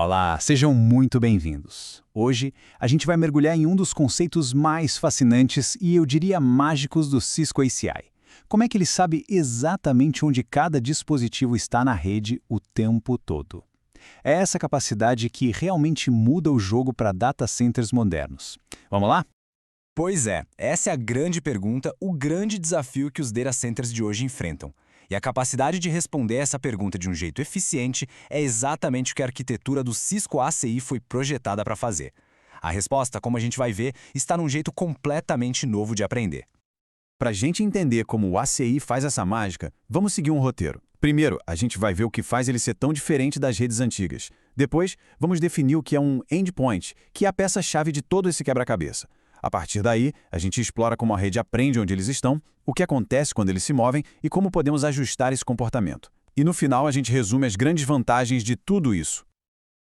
Olá, sejam muito bem-vindos. Hoje, a gente vai mergulhar em um dos conceitos mais fascinantes e eu diria mágicos do Cisco ACI. Como é que ele sabe exatamente onde cada dispositivo está na rede o tempo todo? É essa capacidade que realmente muda o jogo para data centers modernos. Vamos lá? Pois é, essa é a grande pergunta, o grande desafio que os data centers de hoje enfrentam. E a capacidade de responder essa pergunta de um jeito eficiente é exatamente o que a arquitetura do Cisco ACI foi projetada para fazer. A resposta, como a gente vai ver, está num jeito completamente novo de aprender. Para a gente entender como o ACI faz essa mágica, vamos seguir um roteiro. Primeiro, a gente vai ver o que faz ele ser tão diferente das redes antigas. Depois, vamos definir o que é um endpoint, que é a peça-chave de todo esse quebra-cabeça. A partir daí, a gente explora como a rede aprende onde eles estão, o que acontece quando eles se movem e como podemos ajustar esse comportamento. E no final, a gente resume as grandes vantagens de tudo isso.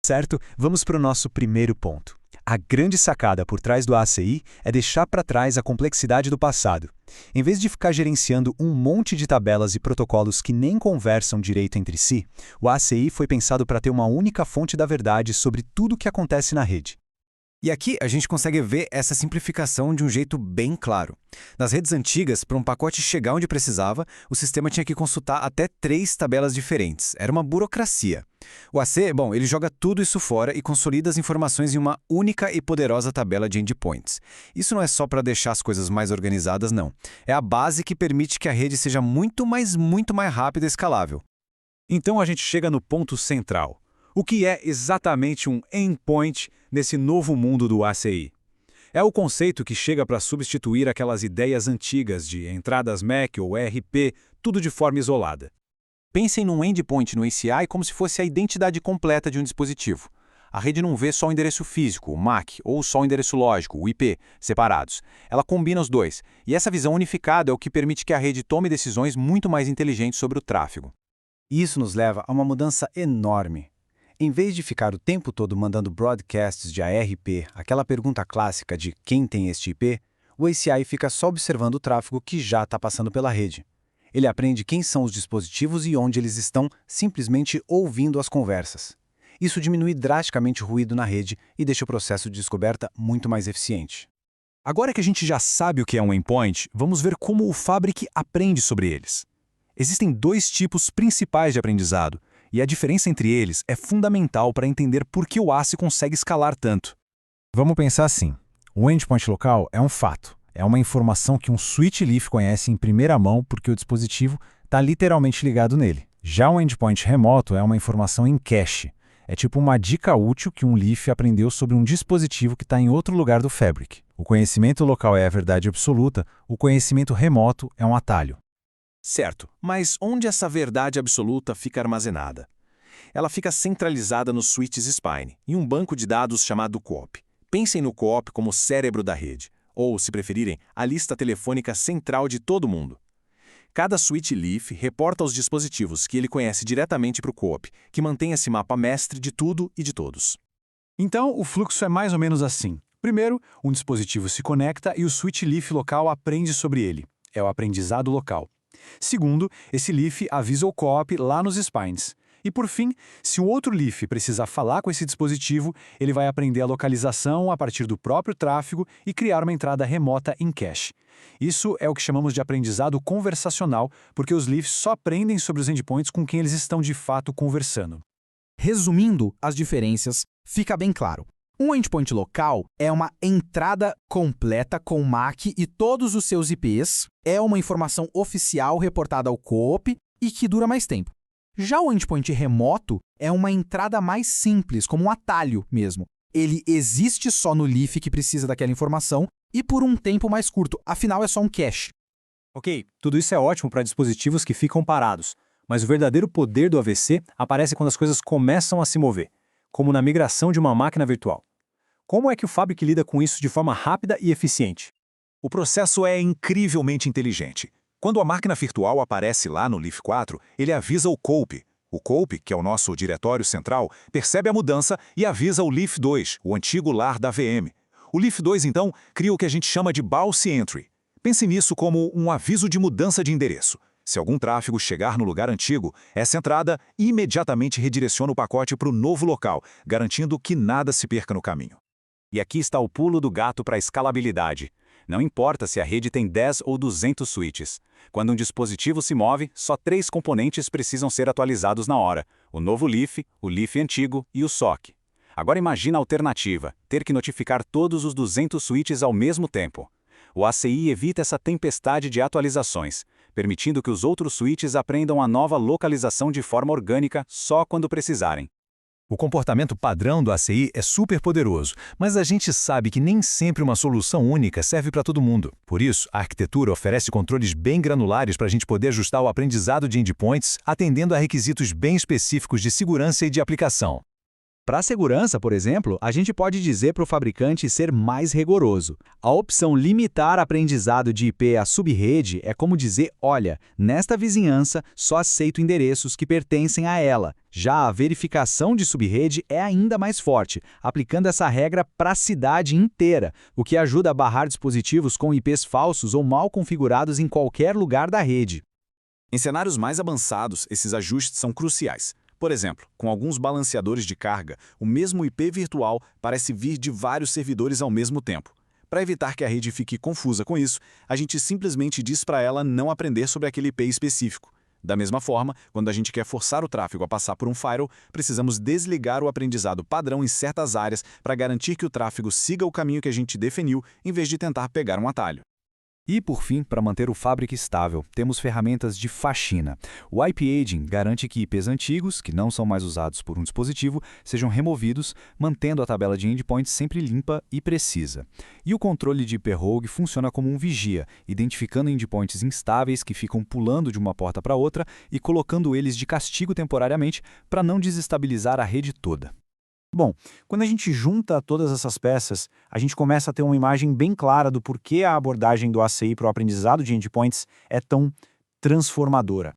Certo? Vamos para o nosso primeiro ponto. A grande sacada por trás do ACI é deixar para trás a complexidade do passado. Em vez de ficar gerenciando um monte de tabelas e protocolos que nem conversam direito entre si, o ACI foi pensado para ter uma única fonte da verdade sobre tudo o que acontece na rede. E aqui a gente consegue ver essa simplificação de um jeito bem claro. Nas redes antigas, para um pacote chegar onde precisava, o sistema tinha que consultar até 3 tabelas diferentes. Era uma burocracia. O AC, ele joga tudo isso fora e consolida as informações em uma única e poderosa tabela de endpoints. Isso não é só para deixar as coisas mais organizadas, não. É a base que permite que a rede seja muito mais rápida e escalável. Então a gente chega no ponto central. O que é exatamente um endpoint nesse novo mundo do ACI? É o conceito que chega para substituir aquelas ideias antigas de entradas MAC ou ERP, tudo de forma isolada. Pensem num endpoint no ACI como se fosse a identidade completa de um dispositivo. A rede não vê só o endereço físico, o MAC, ou só o endereço lógico, o IP, separados. Ela combina os dois, e essa visão unificada é o que permite que a rede tome decisões muito mais inteligentes sobre o tráfego. Isso nos leva a uma mudança enorme. Em vez de ficar o tempo todo mandando broadcasts de ARP, aquela pergunta clássica de quem tem este IP, o ACI fica só observando o tráfego que já está passando pela rede. Ele aprende quem são os dispositivos e onde eles estão, simplesmente ouvindo as conversas. Isso diminui drasticamente o ruído na rede e deixa o processo de descoberta muito mais eficiente. Agora que a gente já sabe o que é um endpoint, vamos ver como o Fabric aprende sobre eles. Existem 2 tipos principais de aprendizado, e a diferença entre eles é fundamental para entender por que o ACI consegue escalar tanto. Vamos pensar assim. O endpoint local é um fato. É uma informação que um switch leaf conhece em primeira mão porque o dispositivo está literalmente ligado nele. Já o endpoint remoto é uma informação em cache. É tipo uma dica útil que um leaf aprendeu sobre um dispositivo que está em outro lugar do Fabric. O conhecimento local é a verdade absoluta, o conhecimento remoto é um atalho. Certo, mas onde essa verdade absoluta fica armazenada? Ela fica centralizada nos switches Spine, em um banco de dados chamado COOP. Pensem no COOP como o cérebro da rede, ou, se preferirem, a lista telefônica central de todo mundo. Cada switch leaf reporta aos dispositivos que ele conhece diretamente para o COOP, que mantém esse mapa mestre de tudo e de todos. Então, o fluxo é mais ou menos assim. Primeiro, um dispositivo se conecta e o switch leaf local aprende sobre ele. É o aprendizado local. Segundo, esse leaf avisa o COOP lá nos spines. E por fim, se o outro leaf precisar falar com esse dispositivo, ele vai aprender a localização a partir do próprio tráfego e criar uma entrada remota em cache. Isso é o que chamamos de aprendizado conversacional, porque os leafs só aprendem sobre os endpoints com quem eles estão de fato conversando. Resumindo as diferenças, fica bem claro. Um endpoint local é uma entrada completa com MAC e todos os seus IPs, é uma informação oficial reportada ao COOP e que dura mais tempo. Já o endpoint remoto é uma entrada mais simples, como um atalho mesmo. Ele existe só no leaf que precisa daquela informação e por um tempo mais curto, afinal é só um cache. Ok, tudo isso é ótimo para dispositivos que ficam parados, mas o verdadeiro poder do AVC aparece quando as coisas começam a se mover, como na migração de uma máquina virtual. Como é que o Fabric lida com isso de forma rápida e eficiente? O processo é incrivelmente inteligente. Quando a máquina virtual aparece lá no Leaf 4, ele avisa o COOP. O COOP, que é o nosso diretório central, percebe a mudança e avisa o Leaf 2, o antigo lar da VM. O Leaf 2, então, cria o que a gente chama de Bounce Entry. Pense nisso como um aviso de mudança de endereço. Se algum tráfego chegar no lugar antigo, essa entrada imediatamente redireciona o pacote para o novo local, garantindo que nada se perca no caminho. E aqui está o pulo do gato para a escalabilidade. Não importa se a rede tem 10 ou 200 switches. Quando um dispositivo se move, só 3 componentes precisam ser atualizados na hora: o novo leaf, o leaf antigo e o SOC. Agora imagina a alternativa, ter que notificar todos os 200 switches ao mesmo tempo. O ACI evita essa tempestade de atualizações, permitindo que os outros switches aprendam a nova localização de forma orgânica só quando precisarem. O comportamento padrão do ACI é super poderoso, mas a gente sabe que nem sempre uma solução única serve para todo mundo. Por isso, a arquitetura oferece controles bem granulares para a gente poder ajustar o aprendizado de endpoints, atendendo a requisitos bem específicos de segurança e de aplicação. Para a segurança, por exemplo, a gente pode dizer para o fabricante ser mais rigoroso. A opção limitar aprendizado de IP à subrede é como dizer, olha, nesta vizinhança só aceito endereços que pertencem a ela. Já a verificação de subrede é ainda mais forte, aplicando essa regra para a cidade inteira, o que ajuda a barrar dispositivos com IPs falsos ou mal configurados em qualquer lugar da rede. Em cenários mais avançados, esses ajustes são cruciais. Por exemplo, com alguns balanceadores de carga, o mesmo IP virtual parece vir de vários servidores ao mesmo tempo. Para evitar que a rede fique confusa com isso, a gente simplesmente diz para ela não aprender sobre aquele IP específico. Da mesma forma, quando a gente quer forçar o tráfego a passar por um firewall, precisamos desligar o aprendizado padrão em certas áreas para garantir que o tráfego siga o caminho que a gente definiu, em vez de tentar pegar um atalho. E, por fim, para manter o Fabric estável, temos ferramentas de faxina. O IP Aging garante que IPs antigos, que não são mais usados por um dispositivo, sejam removidos, mantendo a tabela de endpoints sempre limpa e precisa. E o controle de IP Rogue funciona como um vigia, identificando endpoints instáveis que ficam pulando de uma porta para outra e colocando eles de castigo temporariamente para não desestabilizar a rede toda. Bom, quando a gente junta todas essas peças, a gente começa a ter uma imagem bem clara do porquê a abordagem do ACI para o aprendizado de endpoints é tão transformadora.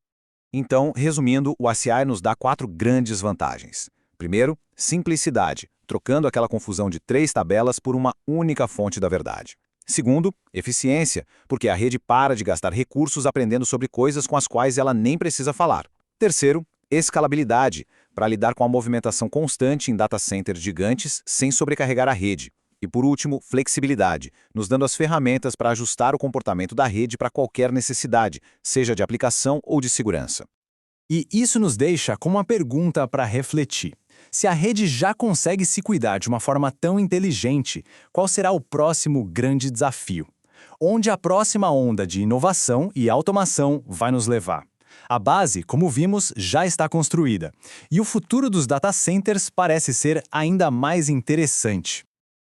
Então, resumindo, o ACI nos dá 4 grandes vantagens. Primeiro, simplicidade, trocando aquela confusão de 3 tabelas por uma única fonte da verdade. Segundo, eficiência, porque a rede para de gastar recursos aprendendo sobre coisas com as quais ela nem precisa falar. Terceiro, escalabilidade, para lidar com a movimentação constante em data centers gigantes sem sobrecarregar a rede. E por último, flexibilidade, nos dando as ferramentas para ajustar o comportamento da rede para qualquer necessidade, seja de aplicação ou de segurança. E isso nos deixa com uma pergunta para refletir. Se a rede já consegue se cuidar de uma forma tão inteligente, qual será o próximo grande desafio? Onde a próxima onda de inovação e automação vai nos levar? A base, como vimos, já está construída. E o futuro dos data centers parece ser ainda mais interessante.